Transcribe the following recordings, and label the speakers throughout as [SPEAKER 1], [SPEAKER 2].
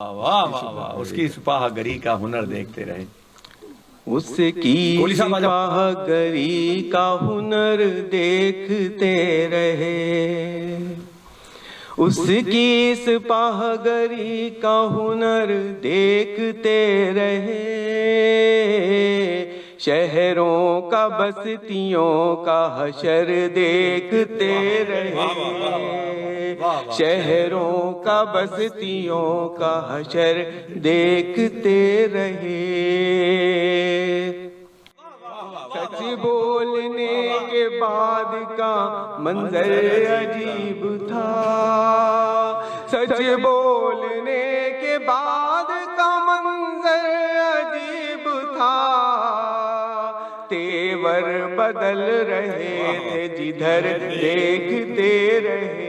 [SPEAKER 1] واہ واہ واہ، اس کی سپاہ گری کا ہنر دیکھتے رہے،
[SPEAKER 2] اس کی سپاہ گری کا ہنر دیکھتے رہے، اس کی سپاہ گری کا ہنر دیکھتے رہے، شہروں کا بستیوں کا حشر دیکھتے رہے، شہروں کا بستیوں کا حشر دیکھتے رہے۔ سچ بولنے کے بعد کا منظر عجیب تھا، سچ بولنے کے بعد کا منظر عجیب تھا، تیور بدل رہے تھے جدھر دیکھتے رہے۔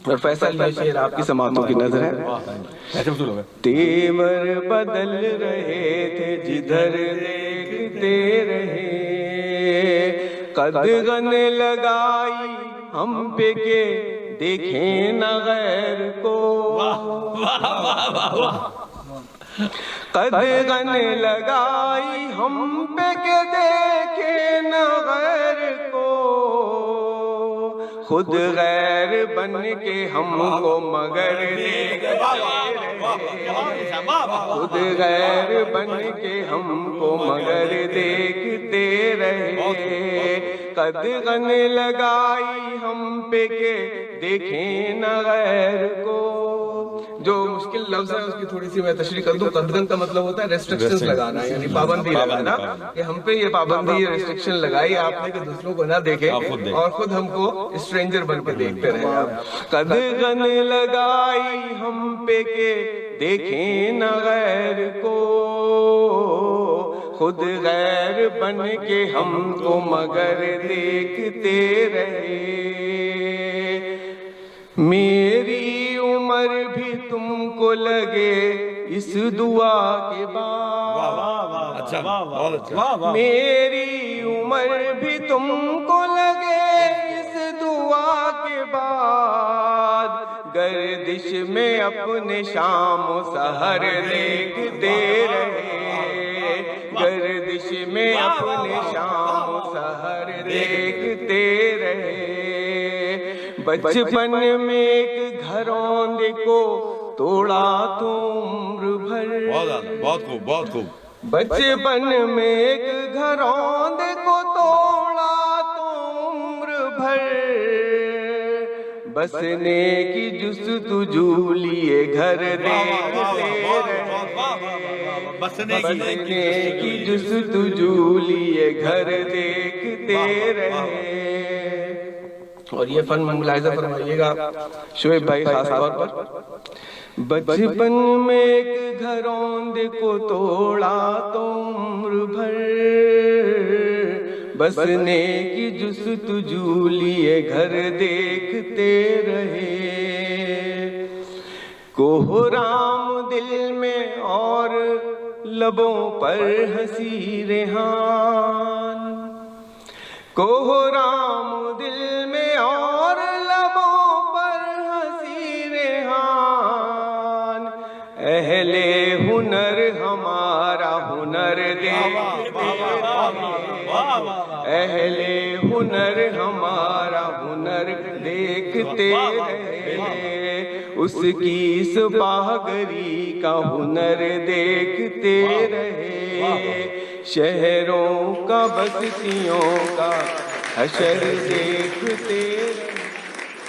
[SPEAKER 2] اور فیصل یہ شعر آپ کی سماعتوں کی نظر ہے۔ تیور بدل رہے تھے جدھر دیکھتے رہے، قدغن لگائی ہم پہ کہ دیکھیں نہ غیر کو، قدغن لگائی ہم پہ کہ دیکھیں نہ غیر کو، خود غیر بن کے ہم کو مگر دیکھتے رہے، خود غیر بن کے ہم کو مگر دیکھتے رہے، قدغن لگائی ہم پہ کہ دیکھیں نہ غیر کو۔ جو مشکل لفظ ہے اس کی تھوڑی سی میں تشریح کر دوں۔ قدغن کا مطلب ہوتا ہے ریسٹرکشنز لگانا، یعنی پابندی لگانا، کہ ہم پہ یہ پابندی ریسٹرکشن لگائی آپ نے کہ دوسروں کو نہ دیکھیں اور خود ہم کو اسٹرینجر بن کے دیکھتے رہے آپ۔ قدغن لگائی ہم پہ کہ دیکھیں نہ غیر کو، خود غیر بن کے ہم کو مگر دیکھتے رہے، میری عمر بھی تم کو لگے اس دعا کے بعد، میری عمر بھی تم کو لگے اس دعا کے بعد، گردش میں اپنے شام و سحر دیکھتے رہے، گردش میں اپنے شام و سحر دیکھتے رہے، بچپن میں ایک گھروند کو توڑا تو عمر بھر،
[SPEAKER 1] بہت خوب بہت خوب،
[SPEAKER 2] بچپن میں ایک گھروند کو توڑا تو عمر بھر، بسنے کی جستجو لیے گھر دیکھتے رہے، بسنے کی جستجو لیے گھر دیکھتے رہے۔ اور یہ فن ملاحظہ فرمائیے گا شعیب بھائی خاص طور پر، بچپن میں ایک گھروند کو توڑا تو عمر بھر، بسنے کی جستجو لیے گھر دیکھتے رہے، کوہرام دل میں اور لبوں پر ہنسی ریحان، کوہرام دل میں اور لبوں پر ہنسی ریحان، اہل ہنر ہمارا ہنر دیکھتے رہے، اہل ہنر ہمارا ہنر دیکھتے رہے، اس کی سپاہ گری کا ہنر دیکھتے رہے، شہروں کا بستیوں کا حشر دیکھتے رہے۔